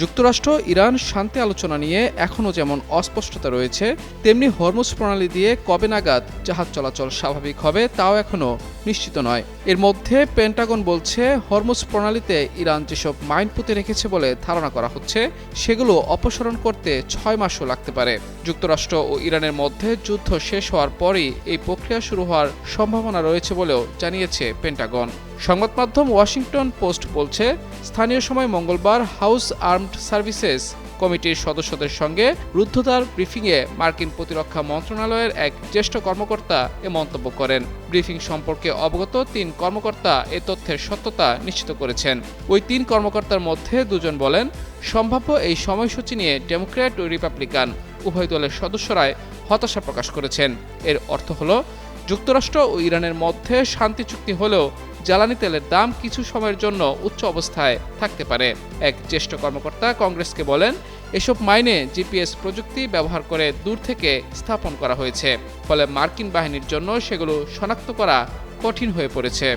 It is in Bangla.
যুক্তরাষ্ট্র ইরান শান্তি আলোচনা নিয়ে এখনও যেমন অস্পষ্টতা রয়েছে, তেমনি হরমুজ প্রণালী দিয়ে কবে নাগাদ জাহাজ চলাচল স্বাভাবিক হবে তাও এখনও নিশ্চিত নয়। এর মধ্যে পেন্টাগন বলছে, হরমুজ প্রণালীতে ইরান যেসব মাইন পুঁতে রেখেছে বলে ধারণা করা হচ্ছে সেগুলো অপসারণ করতে 6 মাসও লাগতে পারে। যুক্তরাষ্ট্র ও ইরানের মধ্যে যুদ্ধ শেষ হওয়ার পরই এই প্রক্রিয়া শুরু হওয়ার সম্ভাবনা রয়েছে বলেও জানিয়েছে পেন্টাগন। সংবাদ মাধ্যম ওয়াশিংটন পোস্ট বলছে, স্থানীয় সময় মঙ্গলবার হাউস আর্মড সার্ভিসেস কমিটির সদস্যদের সঙ্গে রুদ্ধদ্বার ব্রিফিংয়ে মার্কিন প্রতিরক্ষা মন্ত্রণালয়ের এক জ্যেষ্ঠ কর্মকর্তা এ মন্তব্য করেন। ব্রিফিং সম্পর্কে অবগত 3 কর্মকর্তা এ তথ্যের সত্যতা নিশ্চিত করেছেন। ওই 3 কর্মকর্তার মধ্যে 2 জন বলেন, সম্ভাব্য এই সময়সূচি নিয়ে ডেমোক্র্যাট ও রিপাবলিকান উভয় দলের সদস্যরাই হতাশা প্রকাশ করেছেন। এর অর্থ হলো, যুক্তরাষ্ট্র ও ইরানের মধ্যে শান্তি চুক্তি হলেও জ্বালানি তেলের দাম কিছু সময়ের জন্য উচ্চ অবস্থায় থাকতে পারে। এক জ্যেষ্ঠ কর্মকর্তা কংগ্রেসকে বলেন, এসব মাইনে জিপিএস প্রযুক্তি ব্যবহার করে দূর থেকে স্থাপন করা হয়েছে, ফলে মার্কিন বাহিনীর জন্য সেগুলো শনাক্ত করা কঠিন হয়ে পড়েছে।